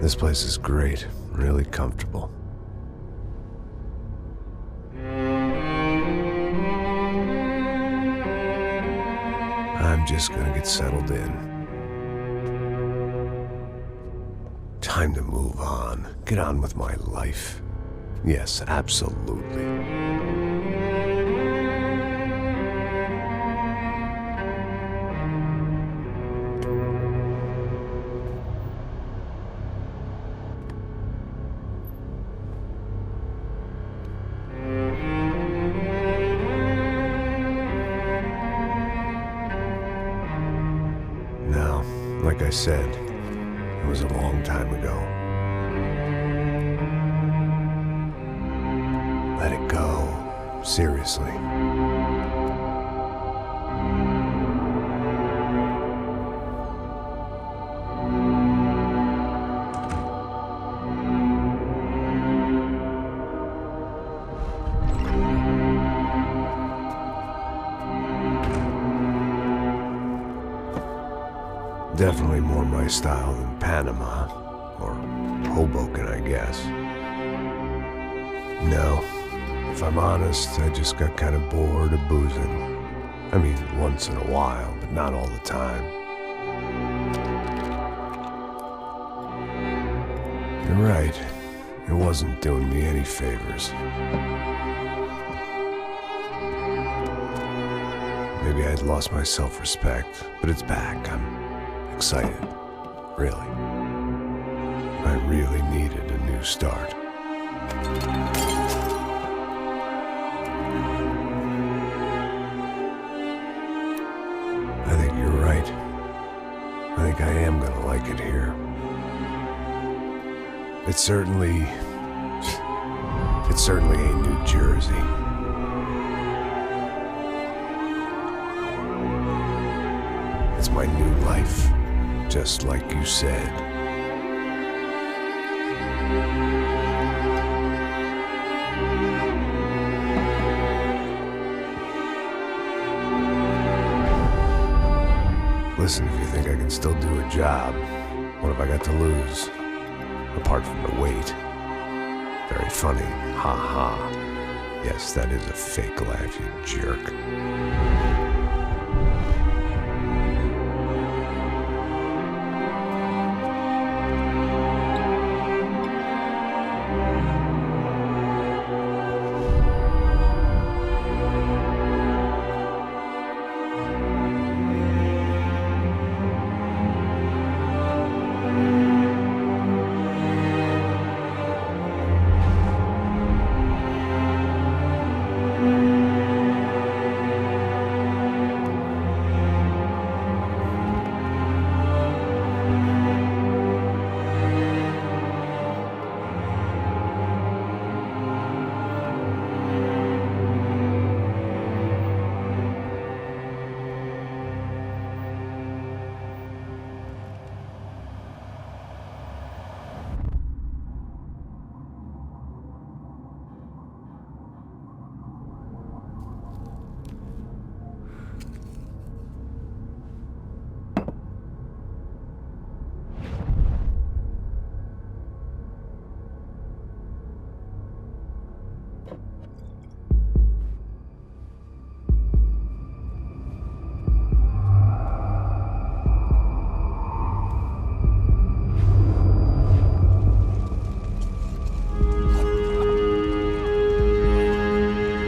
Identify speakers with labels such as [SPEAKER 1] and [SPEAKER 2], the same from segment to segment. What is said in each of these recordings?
[SPEAKER 1] This place is great, really comfortable. I'm just gonna get settled in. Time to move on. Get on with my life. Yes, absolutely. Now, like I said, it was a long time ago. Let it go. Seriously. Definitely more my style than Panama, or Hoboken, I guess. No, if I'm honest, I just got kind of bored of boozing. I mean, once in a while, but not all the time. You're right, it wasn't doing me any favors. Maybe I'd lost my self-respect, but it's back. I'm excited, really. I really needed a new start. I think you're right. I think I am gonna like it here. It certainly ain't New Jersey. It's my new life. Just like you said. Listen, if you think I can still do a job, what have I got to lose? Apart from the weight. Very funny. Ha ha. Yes, that is a fake laugh, you jerk.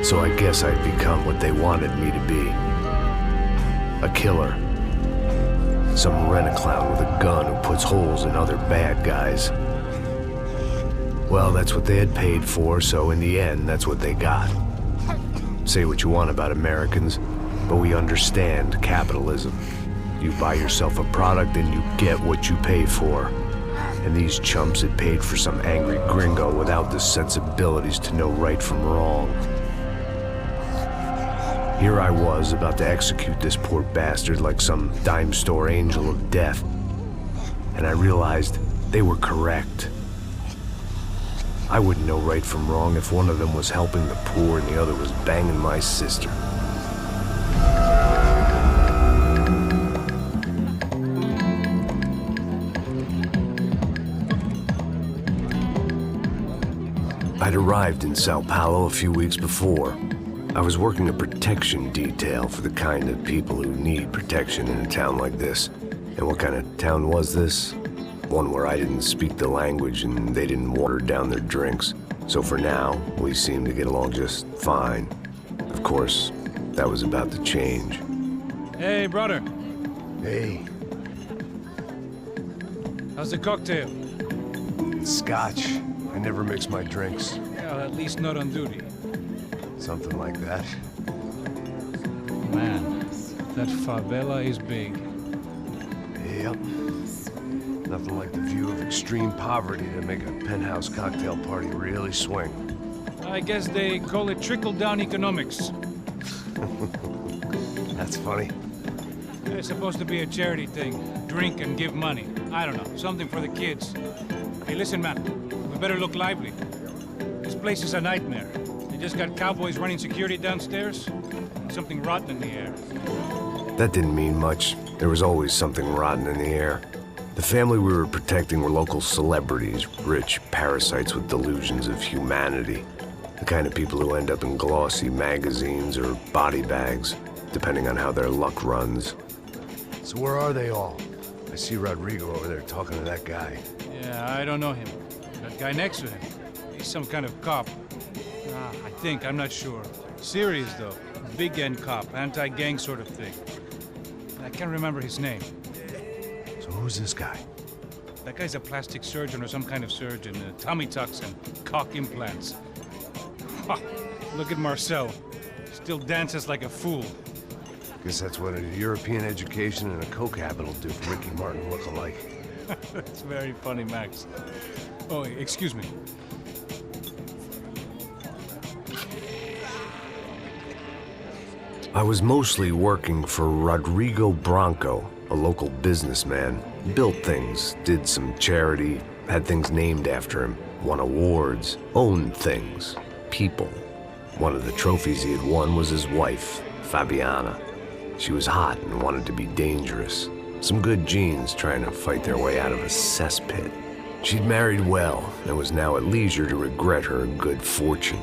[SPEAKER 1] So I guess I'd become what they wanted me to be. A killer. Some rent-a-clown with a gun who puts holes in other bad guys. Well, that's what they had paid for, so in the end, that's what they got. Say what you want about Americans, but we understand capitalism. You buy yourself a product and you get what you pay for. And these chumps had paid for some angry gringo without the sensibilities to know right from wrong. Here I was, about to execute this poor bastard like some dime store angel of death. And I realized they were correct. I wouldn't know right from wrong if one of them was helping the poor and the other was banging my sister. I'd arrived in Sao Paulo a few weeks before. I was working a protection detail for the kind of people who need protection in a town like this. And what kind of town was this? One where I didn't speak the language and they didn't water down their drinks. So for now, we seemed to get along just fine. Of course, that was about to change.
[SPEAKER 2] Hey, brother.
[SPEAKER 1] Hey.
[SPEAKER 2] How's the cocktail?
[SPEAKER 1] Scotch. I never mix my drinks.
[SPEAKER 2] Well, at least not on duty.
[SPEAKER 1] Something like that.
[SPEAKER 2] Man, that favela is big.
[SPEAKER 1] Yep. Nothing like the view of extreme poverty to make a penthouse cocktail party really swing.
[SPEAKER 2] I guess they call it trickle-down economics.
[SPEAKER 1] That's funny.
[SPEAKER 2] It's supposed to be a charity thing. Drink and give money. I don't know, something for the kids. Hey, listen, man. We better look lively. This place is a nightmare. They just got cowboys running security downstairs. And something rotten in the air.
[SPEAKER 1] That didn't mean much. There was always something rotten in the air. The family we were protecting were local celebrities, rich parasites with delusions of humanity. The kind of people who end up in glossy magazines or body bags, depending on how their luck runs. So where are they all? I see Rodrigo over there talking to that guy.
[SPEAKER 2] Yeah, I don't know him. That guy next to him. He's some kind of cop. I think, I'm not sure. Serious, though. Big end cop, anti-gang sort of thing. I can't remember his name.
[SPEAKER 1] So who's this guy?
[SPEAKER 2] That guy's a plastic surgeon or some kind of surgeon. Tummy tucks and cock implants. Ha! Look at Marcel. Still dances like a fool.
[SPEAKER 1] Guess that's what a European education and a coke habit will do for Ricky Martin look-alike.
[SPEAKER 2] That's very funny, Max. Oh, excuse me.
[SPEAKER 1] I was mostly working for Rodrigo Branco, a local businessman. Built things, did some charity, had things named after him, won awards, owned things, people. One of the trophies he had won was his wife, Fabiana. She was hot and wanted to be dangerous. Some good genes trying to fight their way out of a cesspit. She'd married well and was now at leisure to regret her good fortune.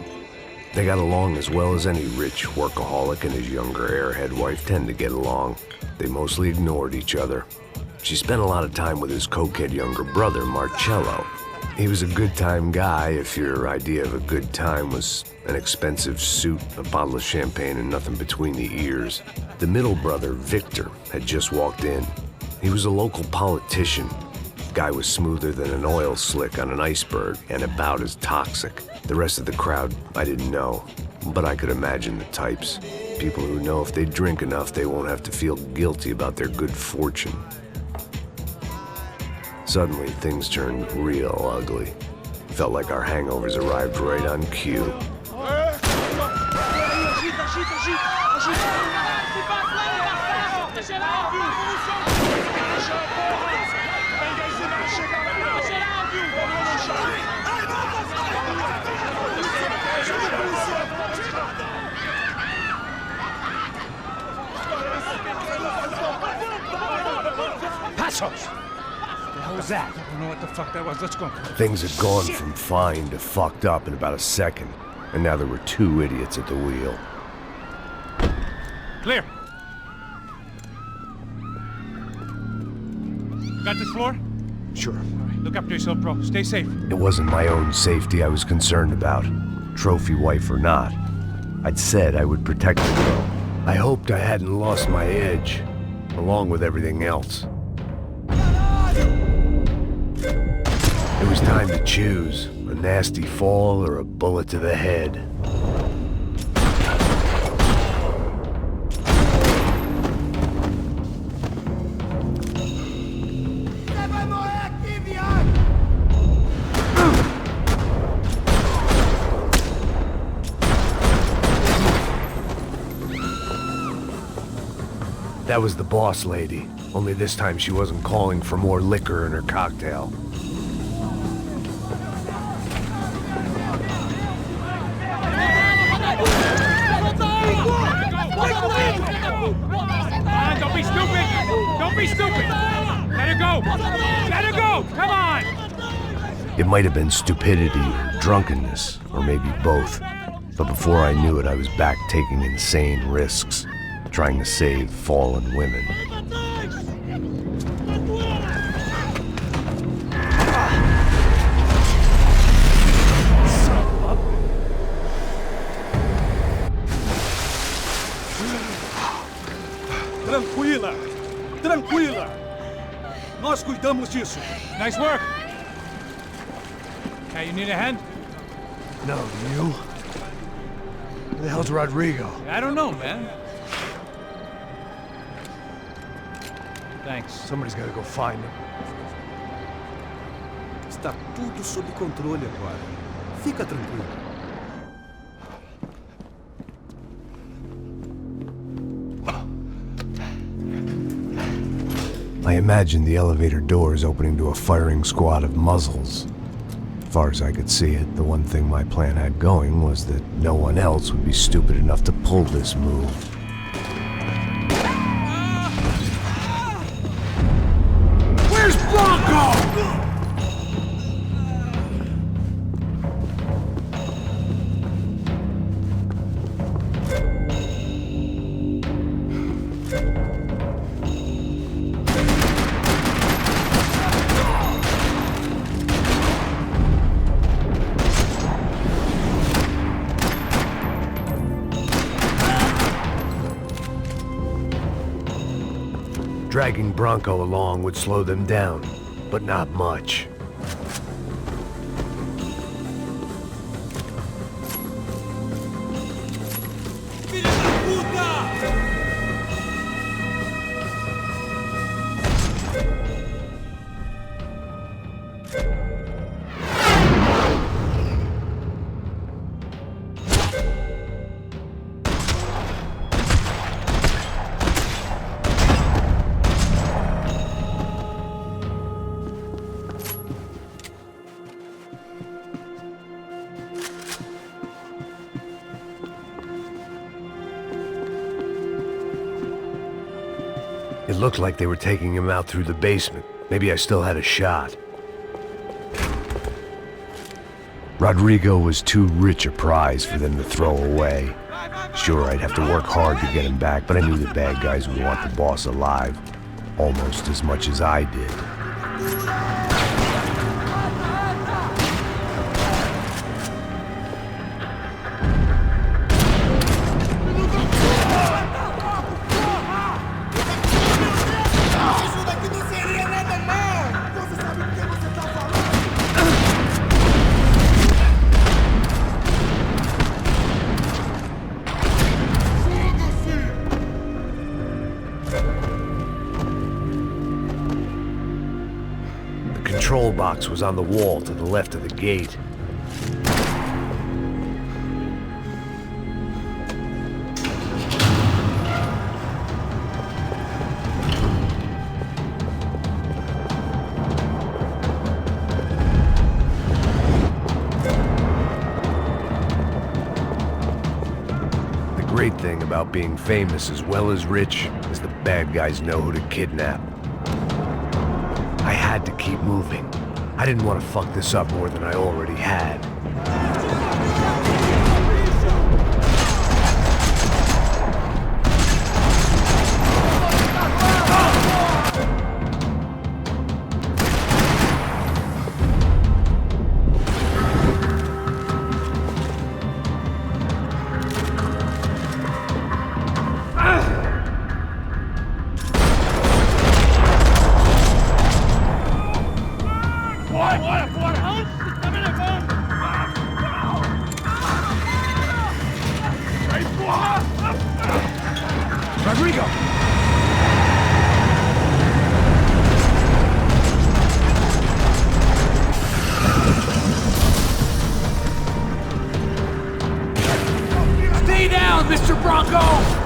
[SPEAKER 1] They got along as well as any rich workaholic and his younger airhead wife tend to get along. They mostly ignored each other. She spent a lot of time with his cokehead younger brother, Marcello. He was a good-time guy if your idea of a good time was an expensive suit, a bottle of champagne, and nothing between the ears. The middle brother, Victor, had just walked in. He was a local politician. Guy was smoother than an oil slick on an iceberg and about as toxic. The rest of the crowd, I didn't know, but I could imagine the types. People who know if they drink enough, they won't have to feel guilty about their good fortune. Suddenly, things turned real ugly. Felt like our hangovers arrived right on cue.
[SPEAKER 2] Passos! What was that? I don't know what the fuck that was. Let's go.
[SPEAKER 1] Things had gone from fine to fucked up in about a second, and now there were two idiots at the wheel.
[SPEAKER 2] Clear. You got this floor?
[SPEAKER 1] Sure.
[SPEAKER 2] All right, look after yourself, bro. Stay safe.
[SPEAKER 1] It wasn't my own safety I was concerned about, trophy wife or not. I'd said I would protect the girl. I hoped I hadn't lost my edge, along with everything else. It was time to choose, a nasty fall or a bullet to the head. That was the boss lady, only this time she wasn't calling for more liquor in her cocktail.
[SPEAKER 2] Don't be stupid! Don't be stupid! Let her go! Let her go! Come on!
[SPEAKER 1] It might have been stupidity or drunkenness, or maybe both. But before I knew it, I was back taking insane risks, trying to save fallen women.
[SPEAKER 3] Tranquila! Tranquila! Nós cuidamos disso.
[SPEAKER 2] Nice work. Hey, you need a hand?
[SPEAKER 1] No, you? Where the hell's Rodrigo?
[SPEAKER 2] I don't know, man. Thanks.
[SPEAKER 1] Somebody's gotta go find him.
[SPEAKER 3] Está tudo sob controle agora. Fica tranquilo.
[SPEAKER 1] I imagined the elevator doors opening to a firing squad of muzzles. As far as I could see it, the one thing my plan had going was that no one else would be stupid enough to pull this move.
[SPEAKER 3] Where's Bronco?
[SPEAKER 1] Dragging Bronco along would slow them down, but not much. It looked like they were taking him out through the basement. Maybe I still had a shot. Rodrigo was too rich a prize for them to throw away. Sure, I'd have to work hard to get him back, but I knew the bad guys would want the boss alive, almost as much as I did. The control box was on the wall to the left of the gate. The great thing about being famous as well as rich is the bad guys know who to kidnap. I had to keep moving. I didn't want to fuck this up more than I already had. Rodrigo!
[SPEAKER 4] Stay down, Mr. Bronco!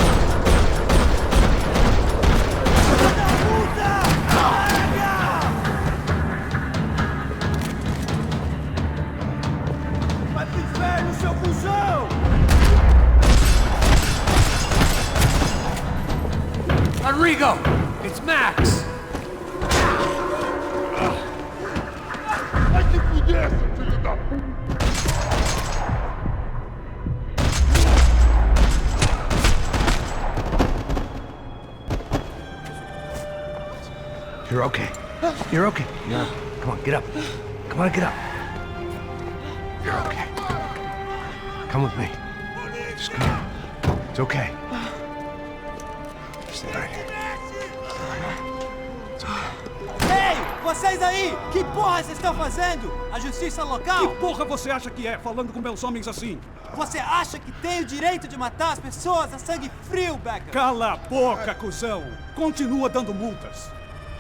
[SPEAKER 4] Rodrigo! It's Max!
[SPEAKER 1] You're okay. You're okay. Yeah. Come on, get up. Come on, get up. You're okay. Come with me. Just come on. It's okay. Stay right here. It's okay.
[SPEAKER 5] Ei, vocês aí! Que porra vocês estão fazendo? A justiça local?
[SPEAKER 3] Que porra você acha que é, falando com meus homens assim?
[SPEAKER 5] Você acha que tem o direito de matar as pessoas a sangue frio, Becker?
[SPEAKER 3] Cala a boca, cuzão! Continua dando multas.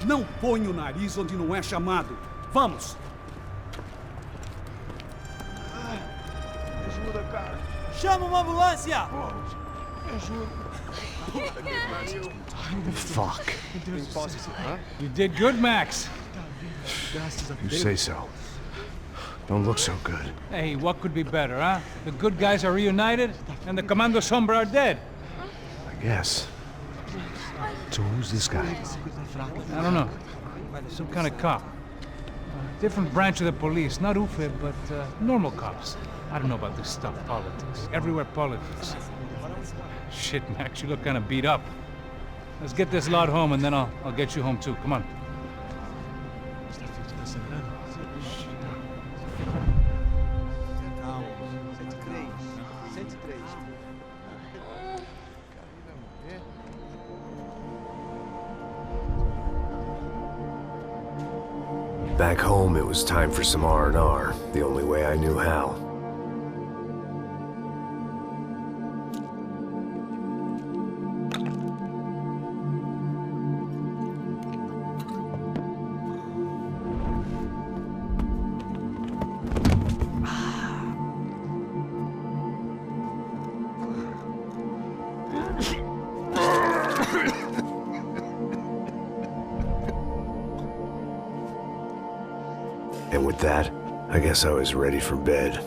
[SPEAKER 3] Não põe o nariz onde não é chamado. Vamos!
[SPEAKER 6] Ajuda, cara.
[SPEAKER 5] Chama uma ambulância!
[SPEAKER 1] Fuck.
[SPEAKER 2] You did good, Max.
[SPEAKER 1] You say so. Don't look so good.
[SPEAKER 2] Hey, what could be better, huh? The good guys are reunited, and the Commando Sombra are dead.
[SPEAKER 1] I guess. So who's this guy?
[SPEAKER 2] I don't know. Some kind of cop. Different branch of the police. Not UFE, but normal cops. I don't know about this stuff, politics. Everywhere politics. Shit, Max, you look kind of beat up. Let's get this lot home, and then I'll get you home too. Come on.
[SPEAKER 1] Back home, it was time for some R&R, the only way I knew how. And with that, I guess I was ready for bed.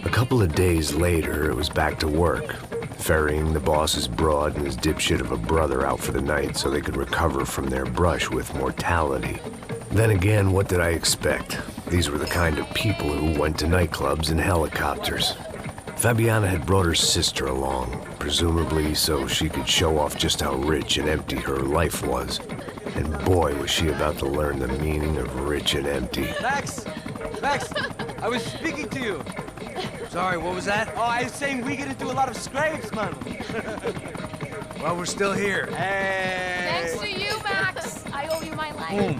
[SPEAKER 1] A couple of days later, it was back to work. Ferrying the boss's broad and his dipshit of a brother out for the night so they could recover from their brush with mortality. Then again, what did I expect? These were the kind of people who went to nightclubs in helicopters. Fabiana had brought her sister along, presumably so she could show off just how rich and empty her life was. And boy, was she about to learn the meaning of rich and empty.
[SPEAKER 7] Max! Max! I was speaking to you! Sorry, what was that? Oh, I was saying we get to do a lot of scrapes, man.
[SPEAKER 1] Well, we're still here.
[SPEAKER 7] Hey!
[SPEAKER 8] Thanks to you, Max. I owe you my life.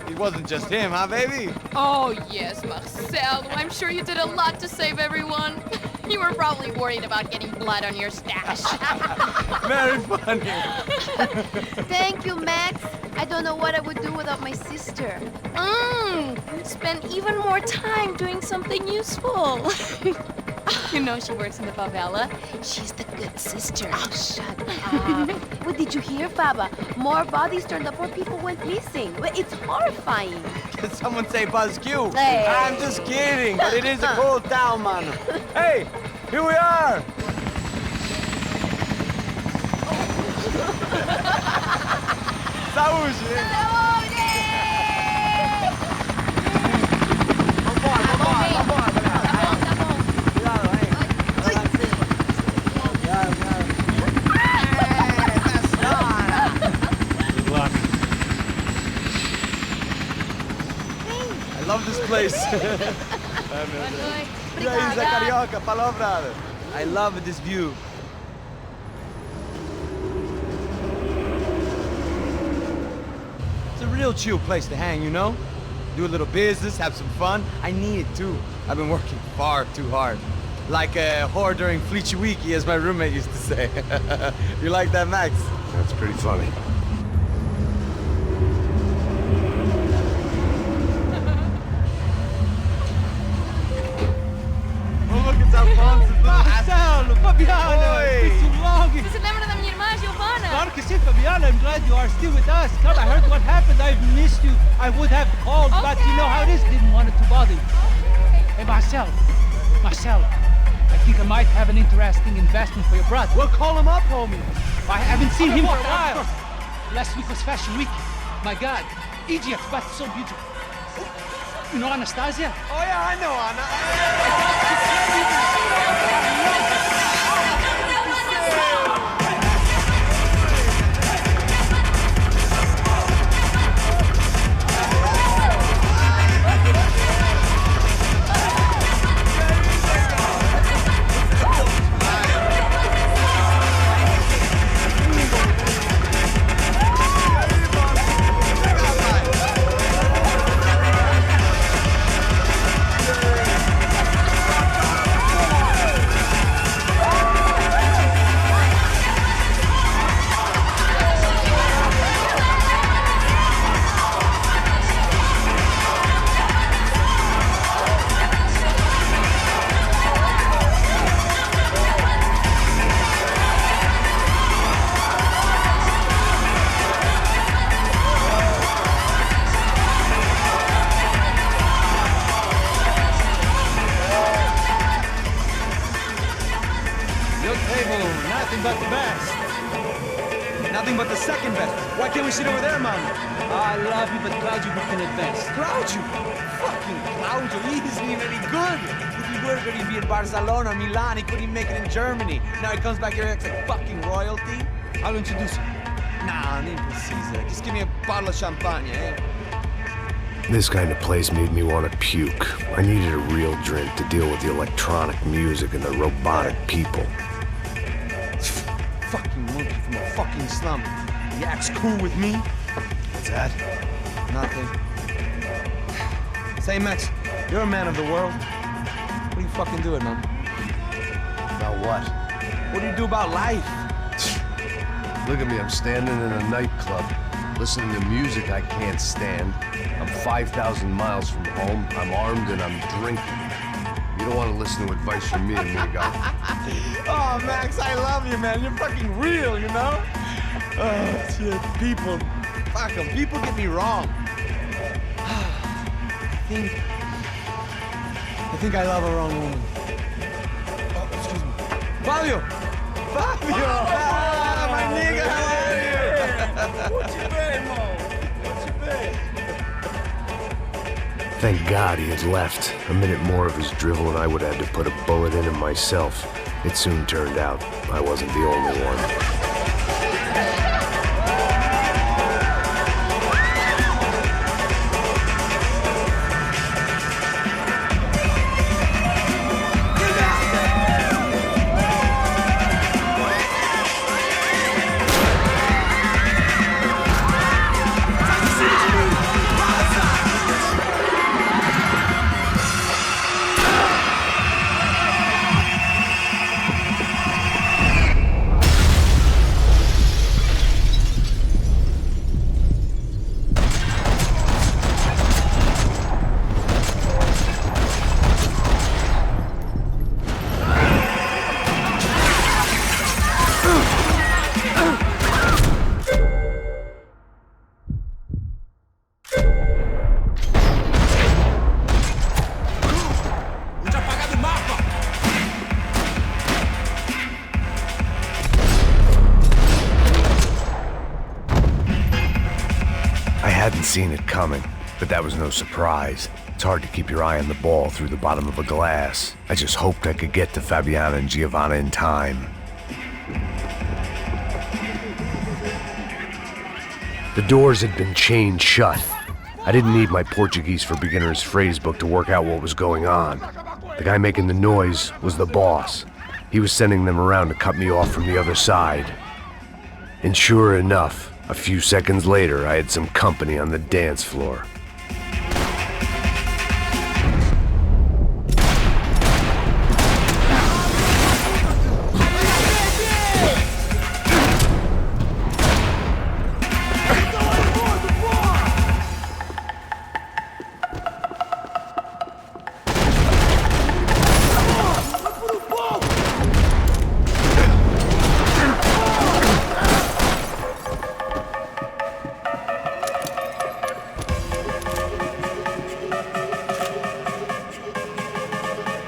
[SPEAKER 7] It wasn't just him, huh, baby?
[SPEAKER 8] Oh, yes, Marcel. I'm sure you did a lot to save everyone. You were probably worried about getting blood on your stash.
[SPEAKER 7] Very funny.
[SPEAKER 9] Thank you, Max. I don't know what I would do without my sister.
[SPEAKER 8] Spend even more time doing something useful. You know she works in the favela.
[SPEAKER 9] She's the good sister. Oh, shut up. What did you hear, Faba? More bodies turned up where people went missing. It's horrifying.
[SPEAKER 7] Did someone say Buzz Q?
[SPEAKER 9] Hey.
[SPEAKER 7] I'm just kidding, but it is a cool town, man. Hey, here we are. Saúde! I love this place. E aí, Zé Carioca, falou, brother. I love this view. It's a real chill place to hang, you know? Do a little business, have some fun. I need it too. I've been working far too hard. Like a whore during Fleechy Weeky, as my roommate used to say. You like that, Max?
[SPEAKER 1] That's pretty funny.
[SPEAKER 7] Oh, look, it's Alfonso.
[SPEAKER 5] Marcelo, Fabiana,
[SPEAKER 7] Oi.
[SPEAKER 5] isso logo.
[SPEAKER 8] Você se lembra da minha irmã,
[SPEAKER 5] Marcus and Fabiana, I'm glad you are still with us. Come, I heard what happened. I've missed you. I would have called, but you know how it is. Didn't want it to bother you. Hey, Marcel, I think I might have an interesting investment for your brother.
[SPEAKER 7] Well, call him up, homie.
[SPEAKER 5] I haven't seen him for a while. Last week was Fashion Week. My God, Egypt, but so beautiful. You know Anastasia?
[SPEAKER 7] Oh, yeah, I know Anna. Nothing but the best. Nothing but the second best. Why can't we sit over there, man?
[SPEAKER 5] I love you, but Claudio booked in advance.
[SPEAKER 7] Claudio? Fucking Claudio, he isn't even any good. If he were going to be in Barcelona, Milan, he couldn't make it in Germany. Now he comes back here and acts like fucking royalty.
[SPEAKER 5] I'll introduce you.
[SPEAKER 7] Nah, I need Caesar. Just give me a bottle of champagne, eh?
[SPEAKER 1] This kind of place made me want to puke. I needed a real drink to deal with the electronic music and the robotic people.
[SPEAKER 7] Fucking monkey from a fucking slum. He acts cool with me.
[SPEAKER 1] What's that?
[SPEAKER 7] Nothing. Say, Max, you're a man of the world. What do you fucking do it, man?
[SPEAKER 1] About what?
[SPEAKER 7] What do you do about life?
[SPEAKER 1] Look at me, I'm standing in a nightclub, listening to music I can't stand. I'm 5,000 miles from home, I'm armed, and I'm drinking. You don't want to listen to advice from me, amigo.
[SPEAKER 7] Oh, Max, I love you, man. You're fucking real, you know? Oh, shit, people. Fuck 'em. People get me wrong. I think I love a wrong woman. Oh, excuse me. Fabio! Fabio! Ah, my nigga, how are you? What you been, Mo? What you been?
[SPEAKER 1] Thank God he had left. A minute more of his drivel and I would have had to put a bullet in him myself. It soon turned out I wasn't the only one. I hadn't seen it coming, but that was no surprise. It's hard to keep your eye on the ball through the bottom of a glass. I just hoped I could get to Fabiana and Giovanna in time. The doors had been chained shut. I didn't need my Portuguese for Beginners phrase book to work out what was going on. The guy making the noise was the boss. He was sending them around to cut me off from the other side. And sure enough, a few seconds later, I had some company on the dance floor.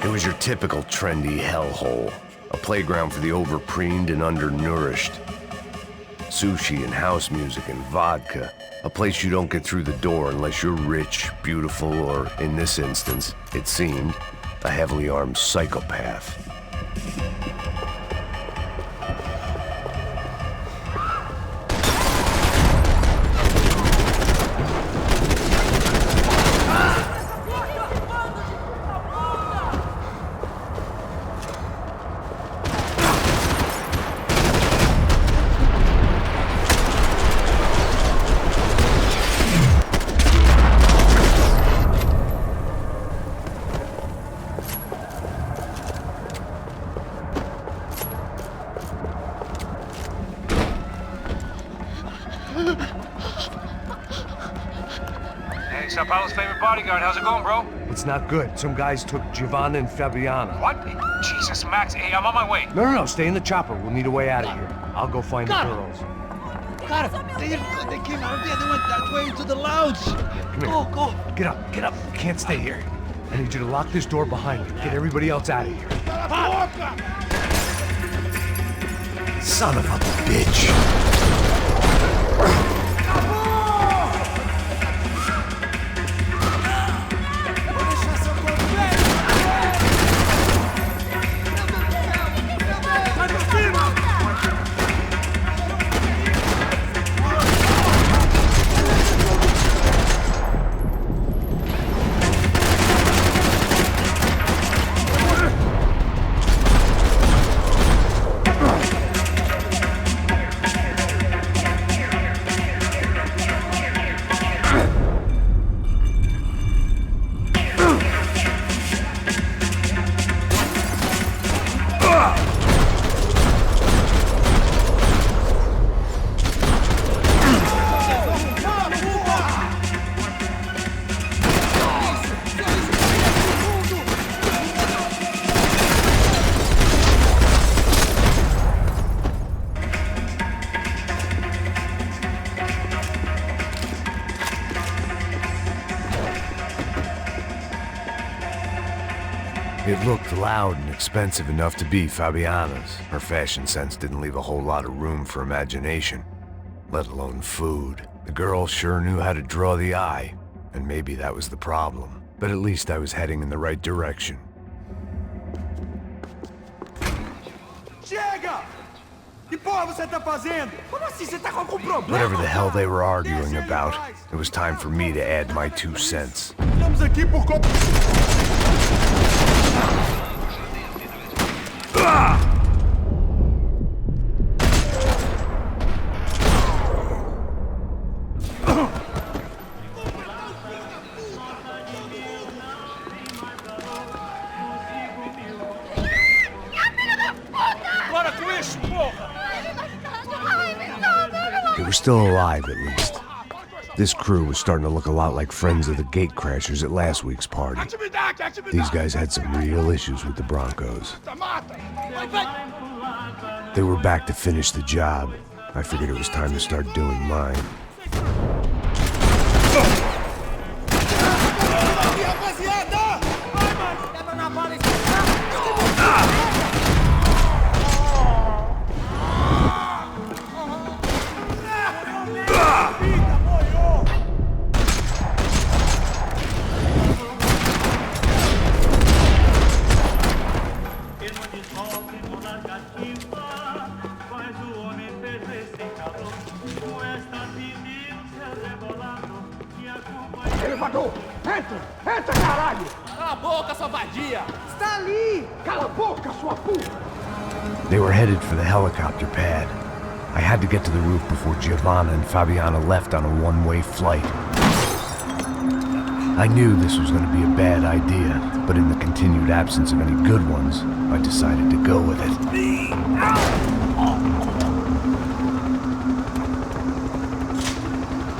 [SPEAKER 1] It was your typical trendy hellhole. A playground for the overpreened and undernourished. Sushi and house music and vodka. A place you don't get through the door unless you're rich, beautiful, or, in this instance, it seemed, a heavily armed psychopath.
[SPEAKER 2] Hey, Sao Paulo's favorite bodyguard. How's it going, bro?
[SPEAKER 1] It's not good. Some guys took Giovanna and Fabiana.
[SPEAKER 2] What? Jesus, Max. Hey, I'm on my way.
[SPEAKER 1] No, stay in the chopper. We'll need a way out of here. I'll go find the girls.
[SPEAKER 5] Got it. They came out of there. They went that way into the lounge.
[SPEAKER 1] Come here.
[SPEAKER 5] Go.
[SPEAKER 1] Get up. You can't stay here. I need you to lock this door behind me. Get everybody else out of here. Son of a bitch. It looked loud and expensive enough to be Fabiana's. Her fashion sense didn't leave a whole lot of room for imagination, let alone food. The girl sure knew how to draw the eye, and maybe that was the problem. But at least I was heading in the right direction.
[SPEAKER 3] Chega! Que porra você tá fazendo? Como assim? Você tá com algum problema?
[SPEAKER 1] Whatever the hell they were arguing about, it was time for me to add my 2 cents.
[SPEAKER 3] Estamos aqui por conta...
[SPEAKER 1] They were still alive, at least. This crew was starting to look a lot like friends of the gatecrashers at last week's party. These guys had some real issues with the Broncos. They were back to finish the job. I figured it was time to start doing mine.
[SPEAKER 3] Entra, caralho!
[SPEAKER 4] Cala a boca, sua vadia!
[SPEAKER 3] Está ali! Cala a boca, sua puta!
[SPEAKER 1] They were headed for the helicopter pad. I had to get to the roof before Giovanna and Fabiana left on a one-way flight. I knew this was going to be a bad idea, but in the continued absence of any good ones, I decided to go with it.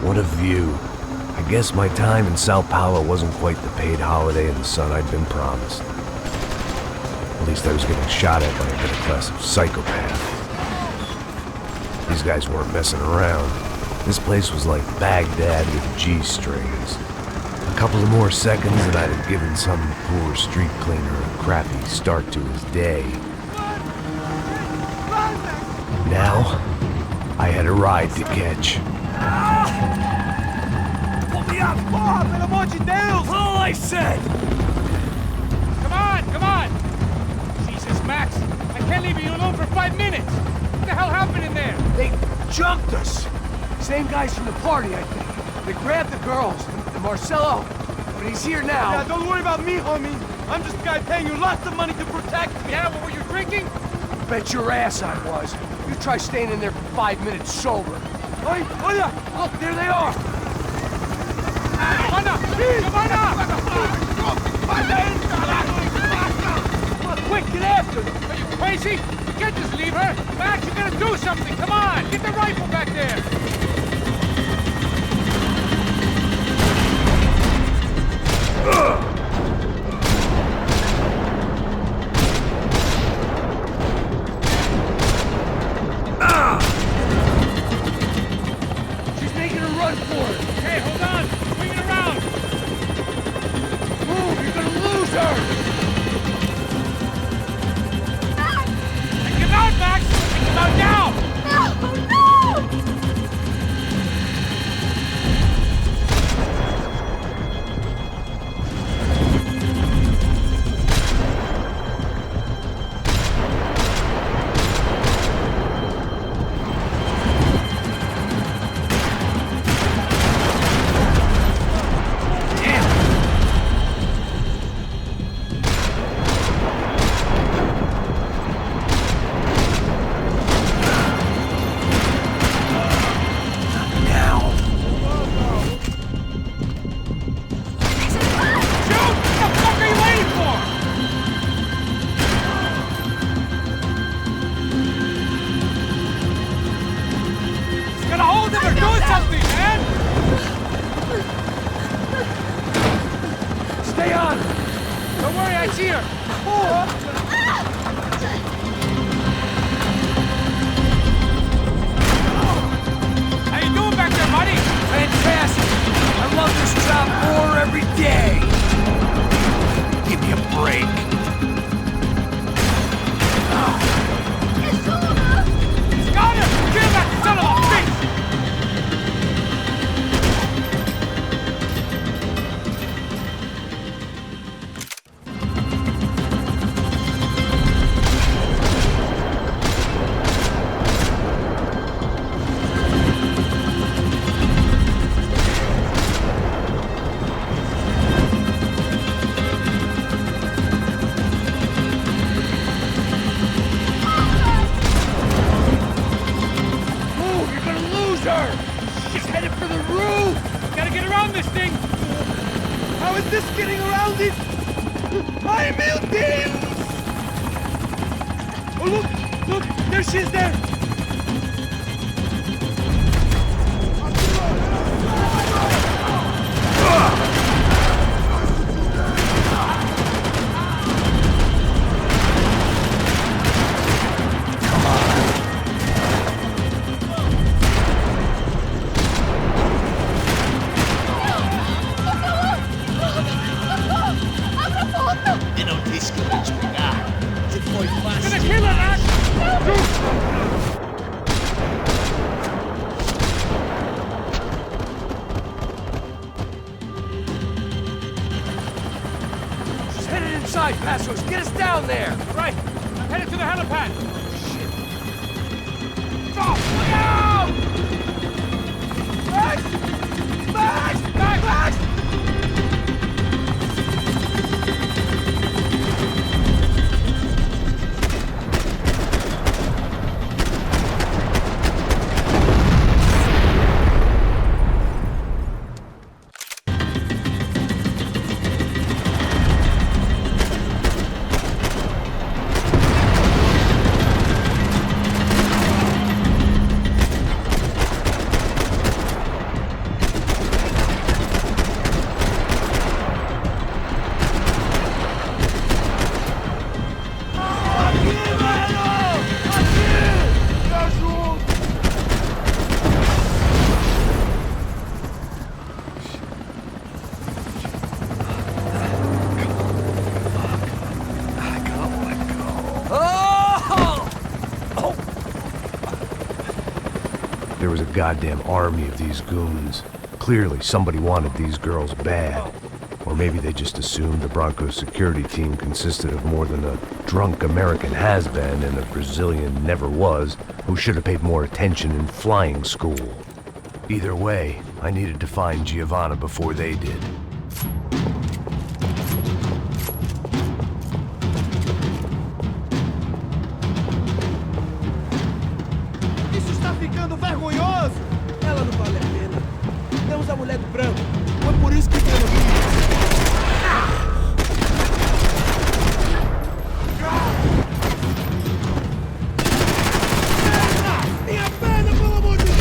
[SPEAKER 1] What a view. I guess my time in Sao Paulo wasn't quite the paid holiday in the sun I'd been promised. At least I was getting shot at by a middle class of psychopaths. These guys weren't messing around. This place was like Baghdad with G-strings. A couple of more seconds and I'd have given some poor street cleaner a crappy start to his day. Now, I had a ride to catch.
[SPEAKER 7] Pull me up, Bob, and I want you down. That's all I said.
[SPEAKER 2] Come on! Jesus, Max, I can't leave you alone for 5 minutes. What the hell happened in there?
[SPEAKER 6] They jumped us. Same guys from the party, I think. They grabbed the girls, and Marcelo, but he's here now.
[SPEAKER 7] Yeah, don't worry about me, homie. I'm just a guy paying you lots of money to protect me.
[SPEAKER 2] Yeah, what were you drinking?
[SPEAKER 6] Bet your ass I was. You try staying in there for 5 minutes sober.
[SPEAKER 7] Hey, oh yeah.
[SPEAKER 6] Look, there they are.
[SPEAKER 2] Come on up!
[SPEAKER 6] Come on, quick, get after them.
[SPEAKER 2] Are you crazy? You can't just leave her! Max, you gotta do something! Come on! Get the rifle back there!
[SPEAKER 6] She's making a run for it.
[SPEAKER 2] Hey, hold on! Swing it around!
[SPEAKER 6] Move, you're gonna lose her.
[SPEAKER 2] Take him out, Max! Take him out now!
[SPEAKER 8] No!
[SPEAKER 6] Get us down there!
[SPEAKER 2] Right! I'm headed to the helipad!
[SPEAKER 6] Shit! Oh, look out! Max! Max! Max! Max!
[SPEAKER 1] was a goddamn army of these goons. Clearly, somebody wanted these girls bad. Or maybe they just assumed the Broncos security team consisted of more than a drunk American has-been and a Brazilian never was who should have paid more attention in flying school. Either way, I needed to find Giovanna before they did.
[SPEAKER 6] Isso está ficando vergonhoso! Ela não vale a pena. Temos a mulher do branco. Foi por isso que temos que... Minha perna, pelo amor de Deus!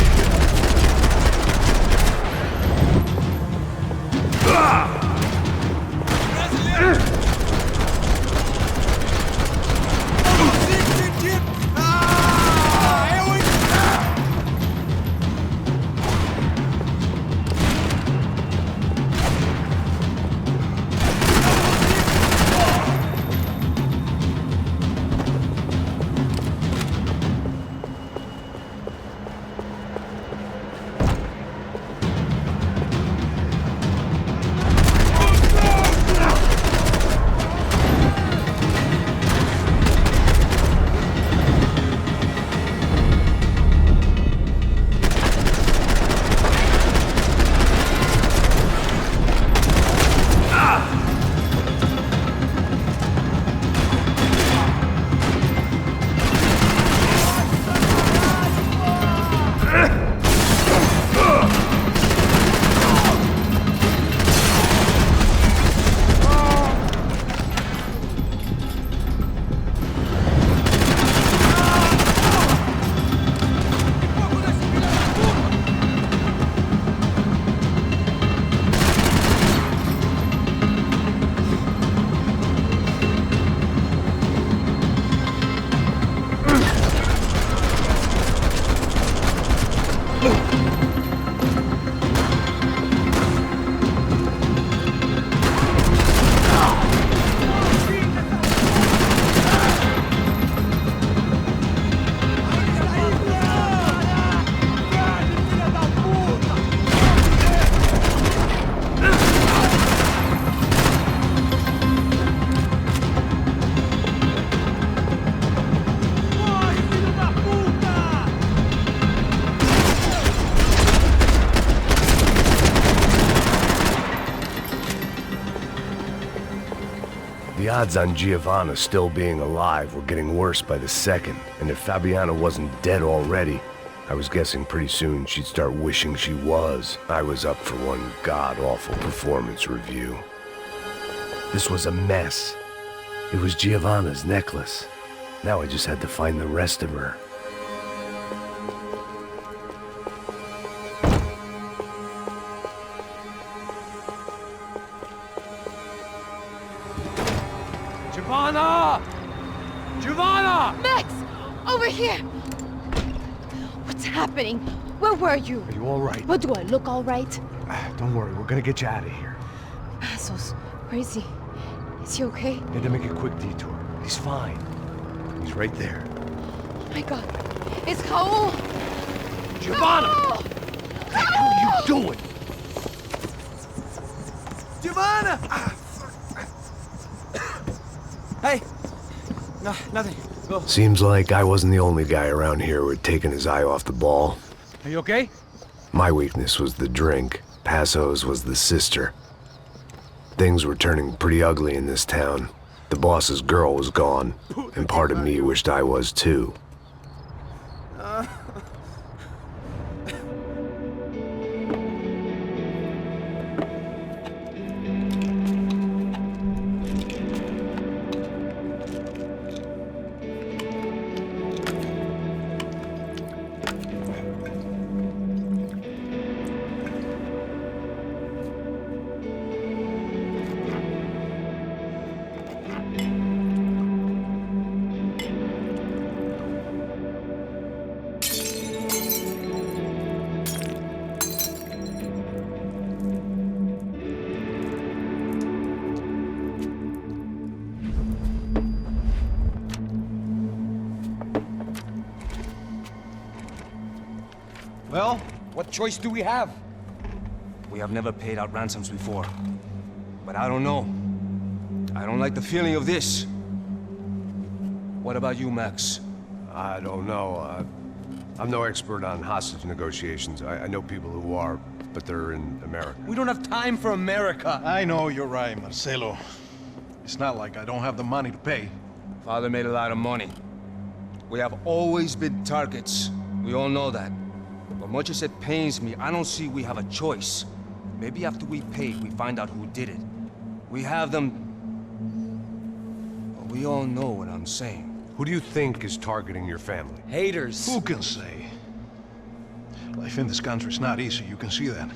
[SPEAKER 1] The odds on Giovanna still being alive were getting worse by the second, and if Fabiana wasn't dead already, I was guessing pretty soon she'd start wishing she was. I was up for one god-awful performance review. This was a mess. It was Giovanna's necklace. Now I just had to find the rest of her.
[SPEAKER 6] Giovanna! Giovanna!
[SPEAKER 8] Max! Over here! What's happening? Where were you?
[SPEAKER 3] Are you all right?
[SPEAKER 8] What, do I look all right?
[SPEAKER 3] Don't worry, we're gonna get you out of here.
[SPEAKER 8] Passos, where is he? Is he okay?
[SPEAKER 3] Had to make a quick detour. He's fine. He's right there.
[SPEAKER 8] Oh my god. It's Raul!
[SPEAKER 3] Giovanna!
[SPEAKER 8] Raul!
[SPEAKER 3] What the hell are you doing?
[SPEAKER 6] Giovanna! Hey! No, nothing. Go.
[SPEAKER 1] Seems like I wasn't the only guy around here who had taken his eye off the ball.
[SPEAKER 6] Are you okay?
[SPEAKER 1] My weakness was the drink. Passo's was the sister. Things were turning pretty ugly in this town. The boss's girl was gone, and part of me wished I was too.
[SPEAKER 10] Well, what choice do we have?
[SPEAKER 11] We have never paid out ransoms before. But I don't know. I don't like the feeling of this. What about you, Max?
[SPEAKER 1] I don't know. I'm no expert on hostage negotiations. I know people who are, but they're in America.
[SPEAKER 11] We don't have time for America.
[SPEAKER 10] I know you're right, Marcelo. It's not like I don't have the money to pay.
[SPEAKER 11] Father made a lot of money. We have always been targets. We all know that. But much as it pains me, I don't see we have a choice. Maybe after we pay, we find out who did it. We have them... Well, we all know what I'm saying.
[SPEAKER 1] Who do you think is targeting your family?
[SPEAKER 11] Haters.
[SPEAKER 10] Who can say? Life in this country is not easy, you can see that.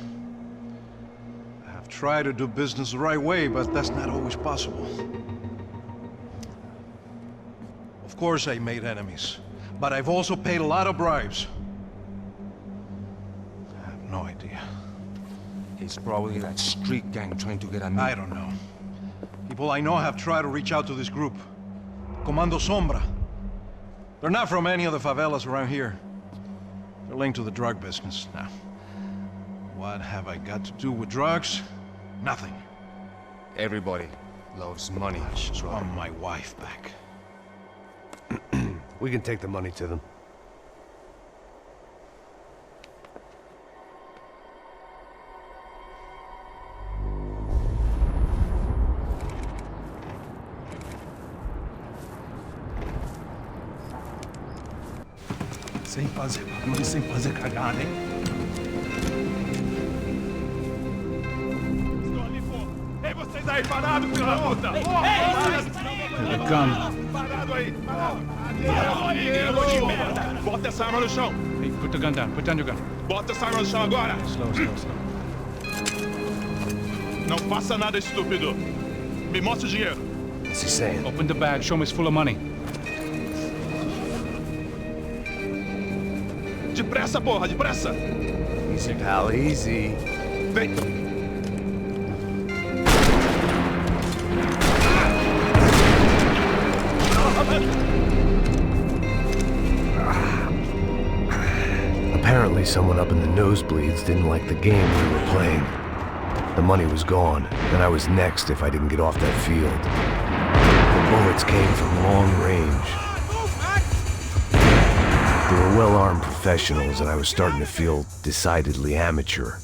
[SPEAKER 10] I have tried to do business the right way, but that's not always possible. Of course I made enemies, but I've also paid a lot of bribes. I have no idea.
[SPEAKER 11] It's probably that street gang trying to get at me.
[SPEAKER 10] I don't know. People I know have tried to reach out to this group. Comando Sombra. They're not from any of the favelas around here. They're linked to the drug business. Now, what have I got to do with drugs? Nothing.
[SPEAKER 11] Everybody loves money.
[SPEAKER 10] I just want my wife back.
[SPEAKER 1] We can take the money to them.
[SPEAKER 3] Sem fazer cagada, hein? Estou ali, pô! Ei, vocês aí, parados, filha da puta!
[SPEAKER 2] The gun.
[SPEAKER 3] Parado aí! Parado! Bota essa arma no chão!
[SPEAKER 2] Hey, put the gun down. Put down your gun.
[SPEAKER 3] Bota essa arma no chão agora!
[SPEAKER 2] Slow.
[SPEAKER 3] Não faça nada, estúpido! Me mostre o dinheiro!
[SPEAKER 1] What's he saying?
[SPEAKER 2] Open the bag. Show me it's full of money.
[SPEAKER 3] Depressa, porra! Depressa!
[SPEAKER 1] Easy, pal, easy.
[SPEAKER 3] Vem!
[SPEAKER 1] Apparently someone up in the nosebleeds didn't like the game we were playing. The money was gone, and I was next if I didn't get off that field. The bullets came from long range. They were well-armed professionals, and I was starting to feel decidedly amateur.